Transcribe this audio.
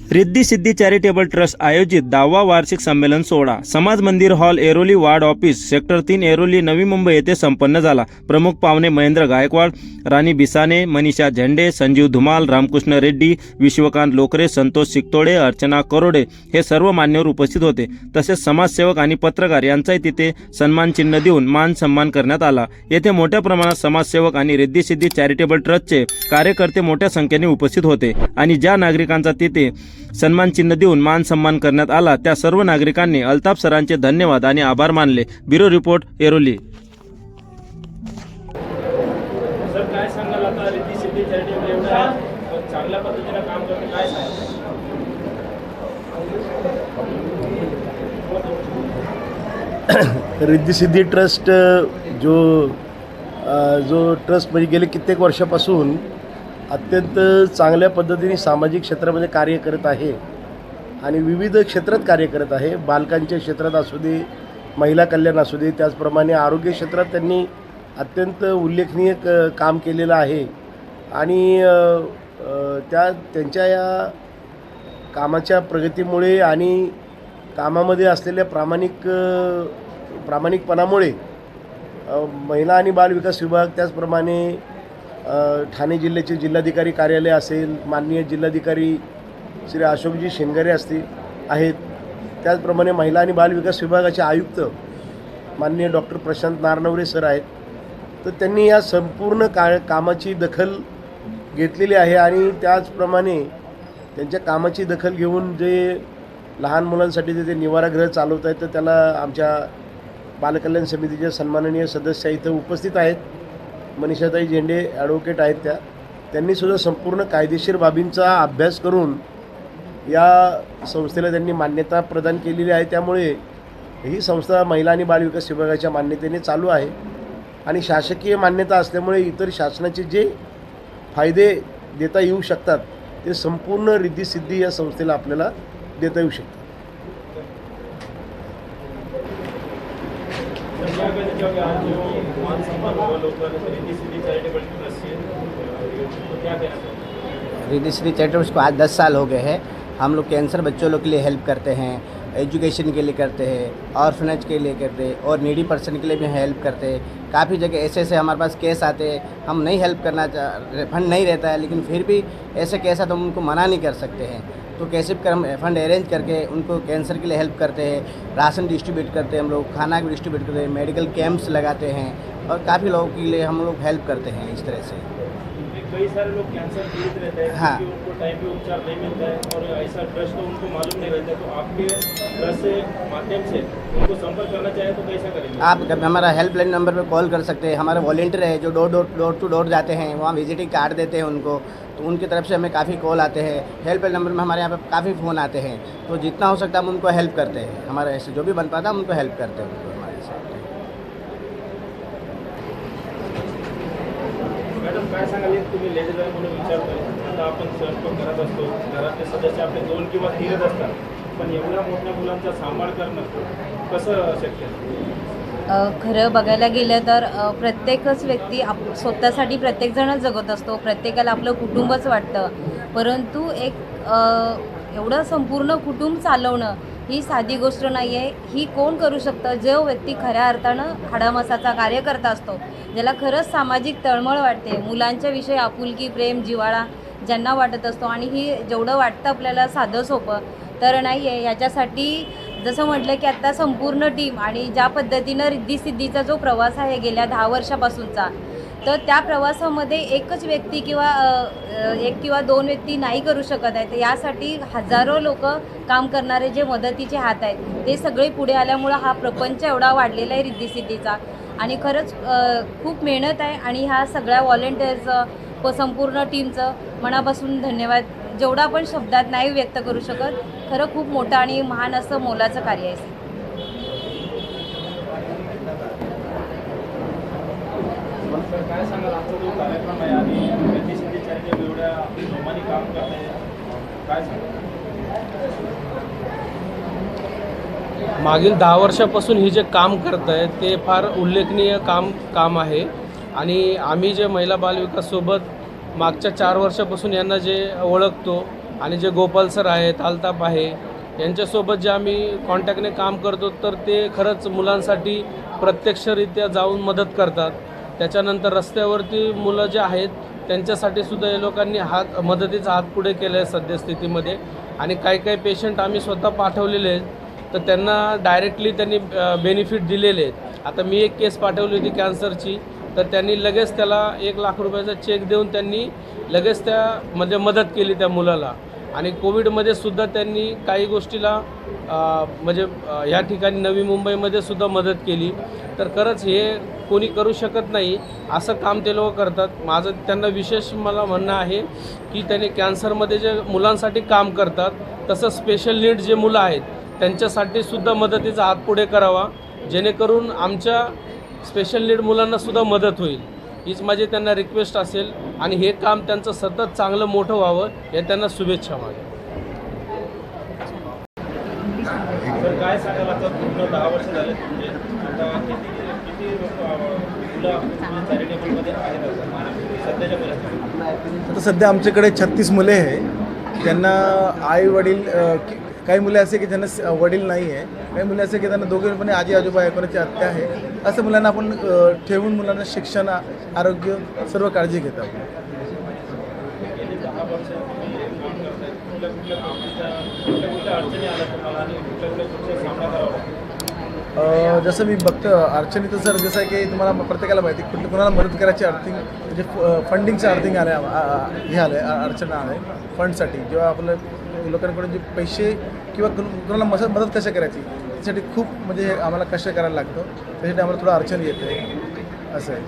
Riddhi Siddhi charitable trust आयोजित 10वा वार्षिक संमेलन सोहळा समाज मंदिर hall Airoli ward office sector 3 Airoli Navi Mumbai येथे संपन्न झाला। प्रमुख पाहुणे महेंद्र गायकवाड, राणी बिसाने, मनीषा झेंडे, संजीव धुमाल, रामकृष्ण रेड्डी, विश्वकांत लोकरे, संतोष सिकतोडे, अर्चना करोडे हे सर्व मान्यवर उपस्थित होते। तसेच समाजसेवक आणि पत्रकार यांचाही तिथे सन्मान चिन्ह देऊन मान सन्मान करण्यात आला। येथे मोठ्या प्रमाणात समाजसेवक आणि रिद्धी सिद्धी चॅरिटेबल ट्रस्टचे कार्यकर्ते मोठ्या संख्येने उपस्थित होते आणि ज्या नागरिकांचा तिथे सन्मान चिन्ह देऊन मान सन्मान करण्यात आला त्या सर्व नागरिकांनी अल्ताफ सरांचे धन्यवाद आणि आभार मानले। Bureau report Airoli. सर काय सांगाल आता रिद्धी सिद्धी चॅरिटेबल एवढा चांगल्या पद्धतीने काम करते काय सांगाल? रिद्धी सिद्धी ट्रस्ट जो ट्रस्ट म्हणजे गेले कित्येक वर्षापासून अत्यंत चांगल्या पद्धतीने सामाजिक क्षेत्रामध्ये कार्य करत आहे आणि विविध क्षेत्रात कार्य करत आहे। बालकांच्या क्षेत्रात असू दे, महिला कल्याण असू दे, त्याचप्रमाणे आरोग्य क्षेत्रात त्यांनी अत्यंत उल्लेखनीय काम केलेलं आहे आणि त्यांच्या या कामाच्या प्रगतीमुळे आणि कामामध्ये असलेल्या प्रामाणिकपणामुळे महिला आणि बाल विकास विभाग, त्याचप्रमाणे ठाणे जिल्ह्याचे जिल्हाधिकारी कार्यालय असेल, माननीय जिल्हाधिकारी श्री अशोकजी शेंगारे आहेत, त्याचप्रमाणे महिला आणि बाल विकास विभागाचे आयुक्त माननीय डॉक्टर प्रशांत नारनवरे सर आहेत। तर त्यांनी या संपूर्ण कामाची दखल घेतलेली आहे आणि त्याचप्रमाणे त्यांच्या कामाची दखल घेऊन जे लहान मुलांसाठी जे निवारागृह चालवत आहेत तर त्याला आमच्या बालकल्याण समितीच्या सन्माननीय सदस्य इथं उपस्थित आहेत, मनीषाताई झेंडे ॲडव्होकेट आहेत, त्यांनीसुद्धा संपूर्ण कायदेशीर बाबींचा अभ्यास करून या संस्थेला त्यांनी मान्यता प्रदान केलेली आहे। त्यामुळे ही संस्था महिला आणि बाल विकास विभागाच्या मान्यतेने चालू आहे आणि शासकीय मान्यता असल्यामुळे इतर शासनाचे जे फायदे देता येऊ शकतात ते संपूर्ण रिद्धी सिद्धी या संस्थेला आपल्याला देता येऊ शकतात। रिद्धी सिद्धी चैरिटेबल को आज 10 साल हो गए हैं। हम लोग कैंसर बच्चों लोग के लिए हेल्प करते हैं, एजुकेशन के लिए करते हैं, ऑर्फनेज के लिए करते हैं और नीडी पर्सन के लिए भी हेल्प करते हैं। काफ़ी जगह ऐसे हमारे पास केस आते हैं, हम नहीं हेल्प करना फंड नहीं रहता है, लेकिन फिर भी ऐसे केस आते हम उनको मना नहीं कर सकते हैं। तो कैसे भी कर हम फंड अरेंज करके उनको कैंसर के लिए हेल्प करते हैं, राशन डिस्ट्रीब्यूट करते हैं, हम लोग खाना भी डिस्ट्रीब्यूट करते हैं, मेडिकल कैंप्स लगाते हैं और काफ़ी लोगों के लिए हम लोग हेल्प करते हैं इस तरह से। कई सारे लोग कैंसर पीड़ित रहते हैं, हाँ। क्योंकि उनको टाइम पे उपचार नहीं मिलता है और ऐसा ट्रस्ट तो उनको मालूम नहीं रहता है, तो आपके ट्रस्ट से माध्यम से उनको संपर्क करना चाहे तो कैसा करेंगे? आप हमारा हेल्पलाइन नंबर पे कॉल कर सकते हैं। हमारे वॉलेंटियर है जो डोर टू डोर जाते हैं, वहाँ विजिटिंग कार्ड देते हैं उनको, तो उनकी तरफ से हमें काफ़ी कॉल आते हैं। हेल्पलाइन नंबर में हमारे यहाँ पे काफ़ी फ़ोन आते हैं, तो जितना हो सकता है हम उनको हेल्प करते हैं। हमारे ऐसे जो भी बन पाता है हम उनको हेल्प करते हैं उनको हमारे साथ। मॅडम काय सांगाल, तुम्ही लेडीज आहे म्हणून विचारतोय, आता आपण स्वयंपाक करत असतो, घरातले सदस्य आपले 2 किंवा 3 असतात, पण एवढ्या मोठ्या मुलांचा सांभाळ करणं कसं शक्य आहे? खरं बघायला गेलं तर प्रत्येकच व्यक्ती स्वतःसाठी प्रत्येकजण जगत असतो, प्रत्येकाला आपलं कुटुंबच वाटतं, परंतु एक एवढं संपूर्ण कुटुंब चालवणं ही साधी गोष्ट नाही आहे। ही कोण करू शकतं? जो व्यक्ती खऱ्या अर्थानं हाडामासाचा कार्यकर्ता असतो, ज्याला खरंच सामाजिक तळमळ वाटते, मुलांच्या विषयी आपुलकी, प्रेम, जिव्हाळा ज्यांना वाटत असतो आणि ही जेवढं वाटतं आपल्याला साधं सोपं तर नाही आहे। याच्यासाठी जसं म्हटलं की आत्ता संपूर्ण टीम आणि ज्या पद्धतीनं रिद्धी सिद्धीचा जो प्रवास आहे गेल्या 10 वर्षापासूनचा, तर त्या प्रवासामध्ये एकच व्यक्ती किंवा 1 किंवा 2 व्यक्ती नाही करू शकत आहे। तर यासाठी हजारो लोक काम करणारे जे मदतीचे हात आहेत ते सगळे पुढे आल्यामुळं हा प्रपंच एवढा वाढलेला आहे रिद्धी सिद्धीचा आणि खरंच खूप मेहनत आहे आणि ह्या सगळ्या व्हॉलेंटियर्सचं संपूर्ण टीमचं मनापासून धन्यवाद। जेवढा आपण शब्दात नाही व्यक्त करू शकत, खरं खूप मोठं आणि महान असं मोलाचं कार्य आहे। सर काय सांगाल, आजचा जो कार्यक्रम आहे आणि रिद्धी सिद्धी चॅरिटेबल एवढ्या जोमाने काम करते, काय सांगाल? मागील 10 वर्षापासून ही जे काम करत आहे ते फार उल्लेखनीय काम आहे आणि आम्ही जे महिला बालविकाससोबत मागच्या 4 वर्षापासून यांना जे ओळखतो आणि जे गोपाल सर आहेत, अल्ताफ आहे, यांच्यासोबत जे आम्ही कॉन्टॅक्टने काम करतो तर ते खरंच मुलांसाठी प्रत्यक्षरित्या जाऊन मदत करतात. त्याच्यानंतर रस्त्यावरती मुलं जे आहेत त्यांच्यासाठी सुद्धा या लोकांनी मदतीचा हात पुढे केला आहे सद्यस्थितीमध्ये. आणि काही काही पेशंट आम्ही स्वतः पाठवलेले आहेत तर त्यांना डायरेक्टली त्यांनी बेनिफिट दिलेले आहेत. आता मी एक केस पाठवली होती कॅन्सरची, तर त्यांनी लगेच त्याला 1 लाख रुपयाचा चेक देऊन त्यांनी लगेच त्यामध्ये मदत केली त्या मुलाला. आणि कोविडमध्ये सुद्धा त्यांनी काही गोष्टीला या ठिकाणी नवी मुंबईमध्ये सुद्धा मदत केली. तर खरंच हे कोणी करू शकत नाही असं काम ते लोक करतात. माझं त्यांना विशेष मला म्हणणं आहे की त्यांनी कॅन्सरमध्ये जे मुलांसाठी काम करतात तसं स्पेशल नीड जे मुलं आहेत त्यांच्यासाठी सुद्धा मदतीचा हात पुढे करावा, जेणेकरून आमच्या स्पेशल नीड मुलांनासुद्धा मदत होईल. हीच माझी त्यांना रिक्वेस्ट असेल आणि हे काम त्यांचं सतत चांगलं मोठं व्हावं या त्यांना शुभेच्छा माझ्या. तर काय सांगाल, आता पूर्ण 10 वर्ष झाले म्हणजे आता किती मुलं चॅरिटेबलमध्ये आहेत आता सध्याच्या परिस्थितीत? आता सध्या आमच्याकडे 36 मुले आहे. त्यांना आई वडील, काही मुले असे की ज्यांना वडील नाही आहे, काही मुले असे की त्यांना दोघे पण आजी आजोबा आहे, कोणाची आत्या आहे. असं मुलांना आपण ठेवून मुलांना शिक्षण, आरोग्य सर्व काळजी घेतात. गेली 10 वर्ष तुम्ही काम करताय, कुठल्या अडचणी आल्या तुम्हाला आणि कुठल्या सामना करावा लागतो? जसं मी बघतो अडचणीचं सर जसं आहे की तुम्हाला प्रत्येकाला माहिती कोणाला मदत करायची अर्थिंग म्हणजे फंडिंगचं अर्थिंग हे आलं आहे, अडचण आहे फंडसाठी. जेव्हा आपलं लोकांकडून जे पैसे किंवा कोणाला मदत कशा करायची त्यासाठी खूप म्हणजे आम्हाला कष्ट करायला लागतं. त्यासाठी आम्हाला थोडं अडचण येते असं आहे.